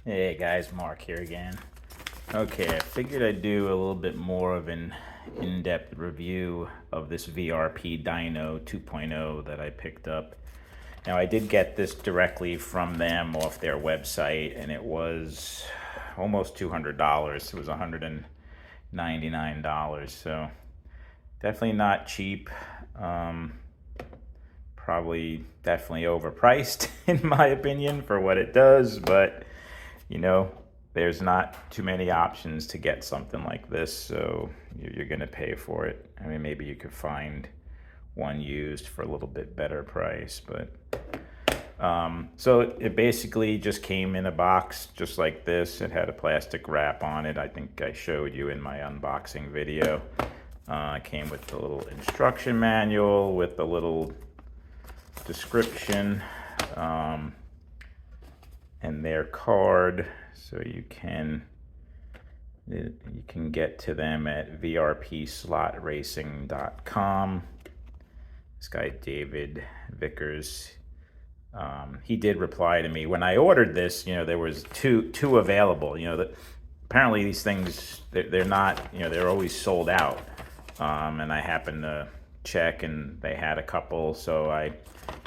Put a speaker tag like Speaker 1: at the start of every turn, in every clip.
Speaker 1: Hey guys, Mark here again. Okay, I figured I'd do a little bit more of an in-depth review of this VRP Dyno 2.0 that I picked up. Now, I did get this directly from them off their website, and it was almost $200. It was $199, so definitely not cheap. Probably definitely overpriced in my opinion for what it does, but you know, there's not too many options to get something like this, so you're going to pay for it. I mean, maybe you could find one used for a little bit better price, but so it basically just came in a box just like this. It had a plastic wrap on it. I think I showed you in my unboxing video. It came with the little instruction manual with a little description and their card, so you can get to them at vrpslotracing.com. This guy David Vickers, he did reply to me when I ordered this. You know, there was two available. You know, apparently these things they're not, you know, they're always sold out. And I happened to check and they had a couple, so I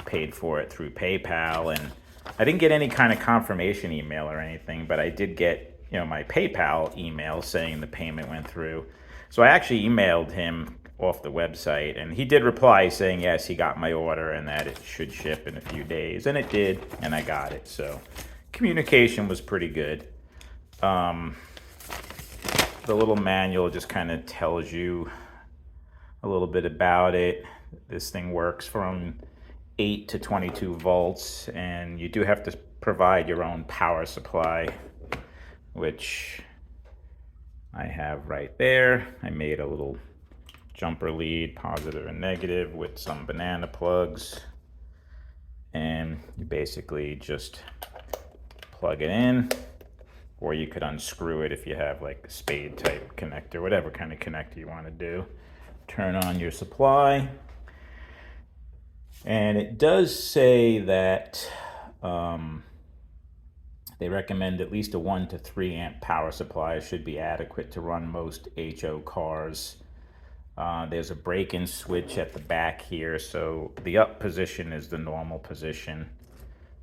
Speaker 1: paid for it through PayPal, and I didn't get any kind of confirmation email or anything, but I did get, you know, my PayPal email saying the payment went through. So I actually emailed him off the website, and he did reply saying yes, he got my order and that it should ship in a few days, and it did, and I got it. So communication was pretty good. The little manual just kind of tells you a little bit about it. This thing works from 8 to 22 volts, and you do have to provide your own power supply, which I have right there. I made a little jumper lead, positive and negative, with some banana plugs, and you basically just plug it in, or you could unscrew it if you have like a spade type connector, whatever kind of connector you want to do. Turn on your supply. And it does say that they recommend at least a 1 to 3 amp power supply should be adequate to run most HO cars. There's a break-in switch at the back here, so the up position is the normal position.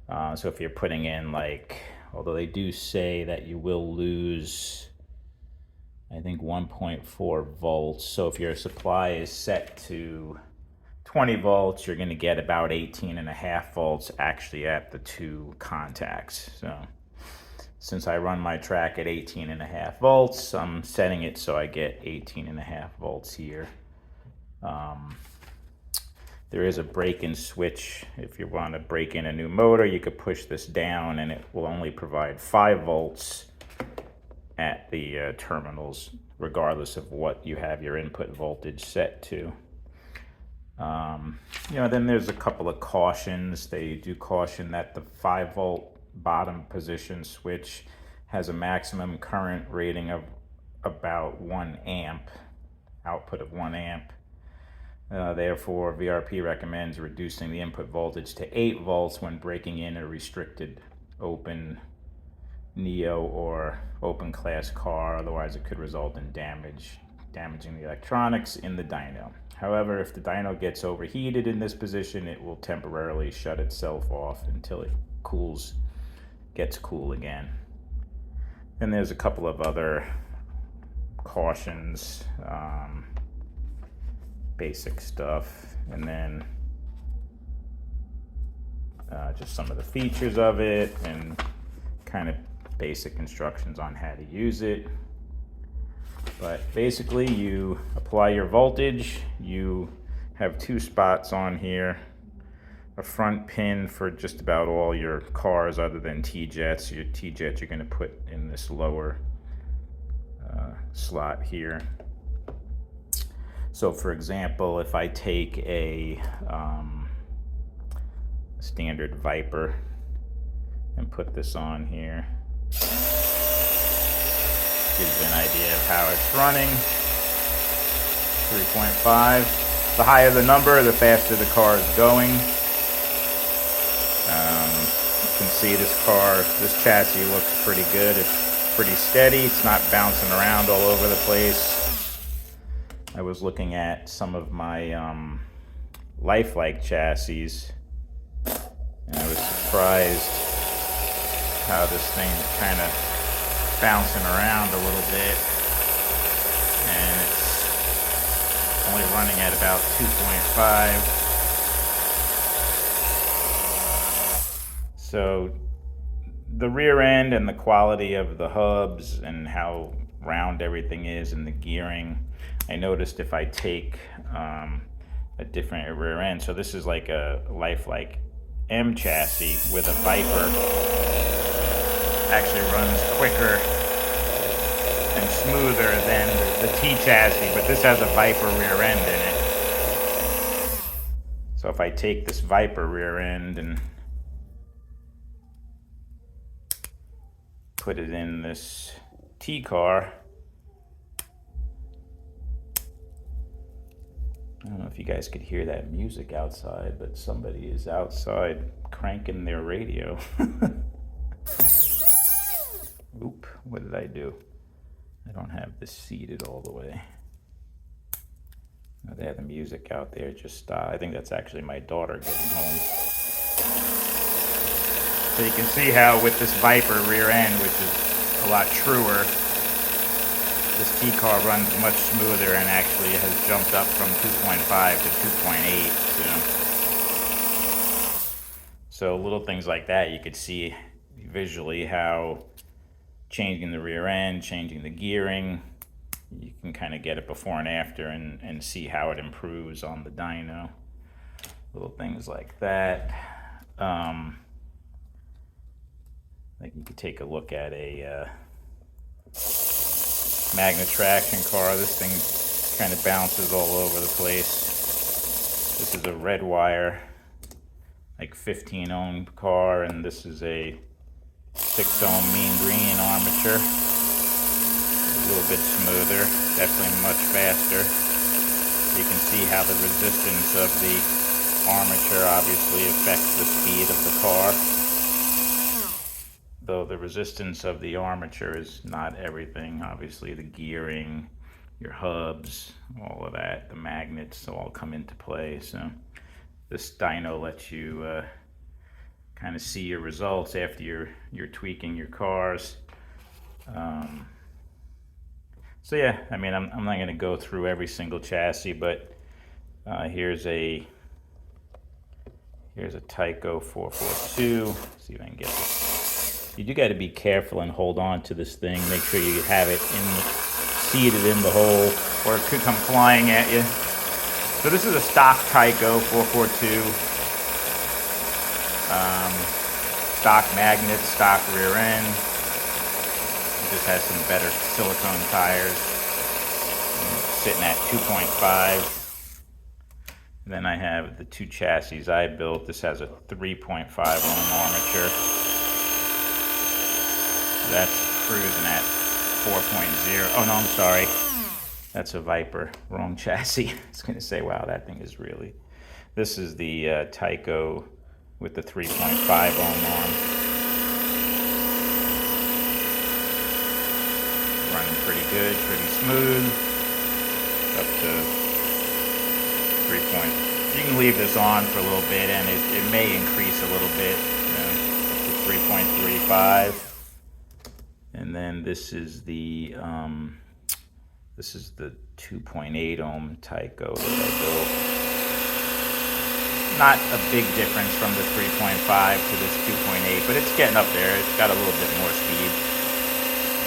Speaker 1: So if you're putting in, like, although they do say that you will lose, I think, 1.4 volts. So if your supply is set to 20 volts, you're going to get about 18.5 volts actually at the two contacts. So since I run my track at 18.5 volts, I'm setting it so I get 18.5 volts here. There is a break-in switch. If you want to break in a new motor, you could push this down and it will only provide 5 volts at the terminals, regardless of what you have your input voltage set to. You know, then there's a couple of cautions. They do caution that the 5 volt bottom position switch has a maximum current rating of about 1 amp, output of 1 amp. Therefore, VRP recommends reducing the input voltage to 8 volts when breaking in a restricted open Neo or open class car, otherwise it could result in damaging the electronics in the dyno. However, if the dyno gets overheated in this position, it will temporarily shut itself off until it gets cool again. Then there's a couple of other cautions, basic stuff, and then just some of the features of it and kind of basic instructions on how to use it. But basically, you apply your voltage. You have 2 spots on here, a front pin for just about all your cars other than T-Jets. Your T-Jets you're going to put in this lower slot here. So for example, if I take a standard Viper and put this on here, gives you an idea of how it's running. 3.5. The higher the number, the faster the car is going. can see, this chassis looks pretty good. It's pretty steady. It's not bouncing around all over the place. I was looking at some of my lifelike chassis, and I was surprised how this thing is kind of bouncing around a little bit, and it's only running at about 2.5. So the rear end and the quality of the hubs and how round everything is and the gearing, I noticed if I take a different rear end, so this is like a lifelike M chassis with a Viper, actually runs quicker and smoother than the T chassis, but this has a Viper rear end in it. So if I take this Viper rear end and put it in this T car, I don't know if you guys could hear that music outside, but somebody is outside cranking their radio. Oop, what did I do? I don't have this seated all the way. Oh, they have the music out there, just stopped. I think that's actually my daughter getting home. So you can see how with this Viper rear end, which is a lot truer, this T car runs much smoother and actually has jumped up from 2.5 to 2.8. So little things like that, you could see visually how changing the rear end, changing the gearing, you can kind of get it before and after and see how it improves on the dyno. Little things like that. Like you could take a look at a magnet traction car. This thing kind of bounces all over the place. This is a red wire, like 15 ohm car, and this is a 6 ohm mean green armature. A little bit smoother, definitely much faster. You can see how the resistance of the armature obviously affects the speed of the car. Though the resistance of the armature is not everything. Obviously the gearing, your hubs, all of that, the magnets all come into play. So this dyno lets you kind of see your results after you're tweaking your cars. So yeah, I mean, I'm not going to go through every single chassis, but here's a Tyco 442. See if I can get this. You do got to be careful and hold on to this thing. Make sure you have it seated in the hole, or it could come flying at you. So this is a stock Tyco 442. Stock magnet, stock rear end. It just has some better silicone tires. Sitting at 2.5. Then I have the two chassis I built. This has a 3.5 ohm armature. That's cruising at 4.0. Oh no, I'm sorry. That's a Viper. Wrong chassis. I was going to say, wow, that thing is really... This is the Tyco with the 3.5 ohm arm. Running pretty good, pretty smooth. Up to 3. You can leave this on for a little bit and it may increase a little bit, up to 3.35. And then this is the 2.8 ohm Tyco that I built. Not a big difference from the 3.5 to this 2.8, but it's getting up there. It's got a little bit more speed,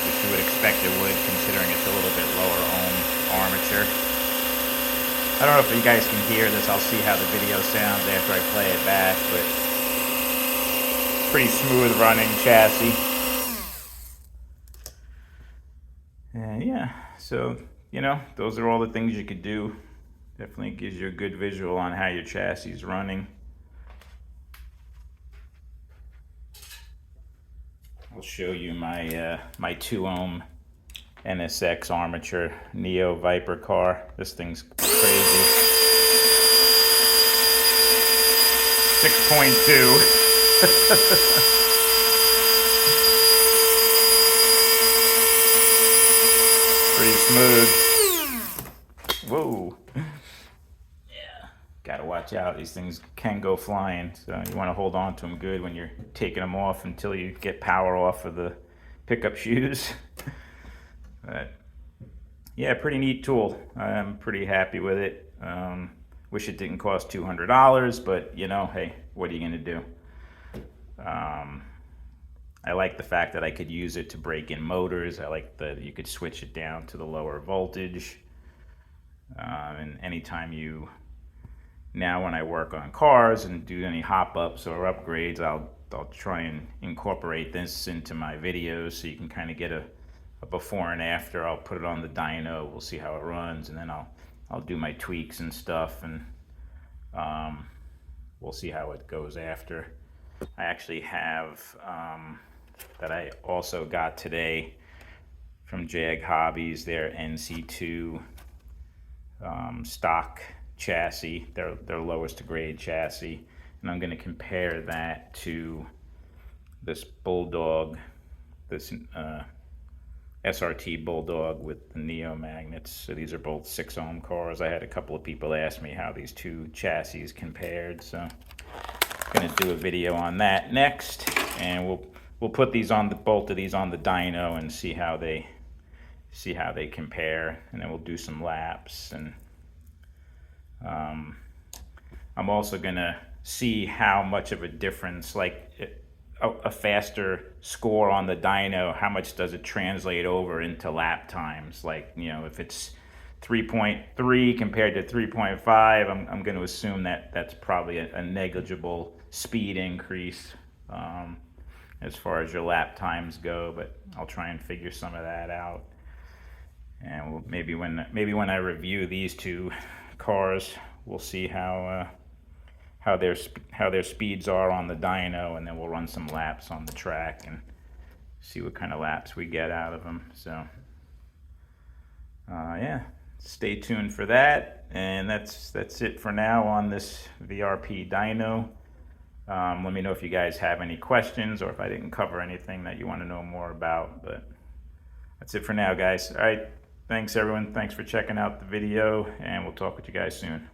Speaker 1: which you would expect it would, considering it's a little bit lower ohm armature. I don't know if you guys can hear this. I'll see how the video sounds after I play it back, but pretty smooth running chassis. And yeah, so, those are all the things you could do. Definitely gives you a good visual on how your chassis is running. I'll show you my my 2 ohm NSX armature Neo Viper car. This thing's crazy. 6.2. smooth. Whoa. Yeah, gotta watch out. These things can go flying, so you want to hold on to them good when you're taking them off until you get power off of the pickup shoes. But yeah, pretty neat tool. I'm pretty happy with it. Wish it didn't cost $200, but you know, hey, what are you gonna do? I like the fact that I could use it to break in motors. I like that you could switch it down to the lower voltage. And anytime now when I work on cars and do any hop ups or upgrades, I'll try and incorporate this into my videos so you can kind of get a before and after. I'll put it on the dyno, we'll see how it runs, and then I'll do my tweaks and stuff, and we'll see how it goes after. I actually have that I also got today from Jag Hobbies, their NC2 stock chassis, their lowest grade chassis, and I'm going to compare that to this Bulldog, this SRT Bulldog with the Neo magnets. So these are both 6 ohm cars. I had a couple of people ask me how these two chassis compared, so I'm going to do a video on that next, and we'll put these on both of these on the dyno and see how they compare, and then we'll do some laps. And I'm also gonna see how much of a difference, like a faster score on the dyno, how much does it translate over into lap times? Like, you know, if it's 3.3 compared to 3.5, I'm going to assume that that's probably a negligible speed increase as far as your lap times go, but I'll try and figure some of that out. And maybe when I review these two cars, we'll see how their speeds are on the dyno, and then we'll run some laps on the track and see what kind of laps we get out of them. So yeah, stay tuned for that. And that's it for now on this VRP dyno. Let me know if you guys have any questions or if I didn't cover anything that you want to know more about. But that's it for now, guys. All right, thanks everyone. Thanks for checking out the video, and we'll talk with you guys soon.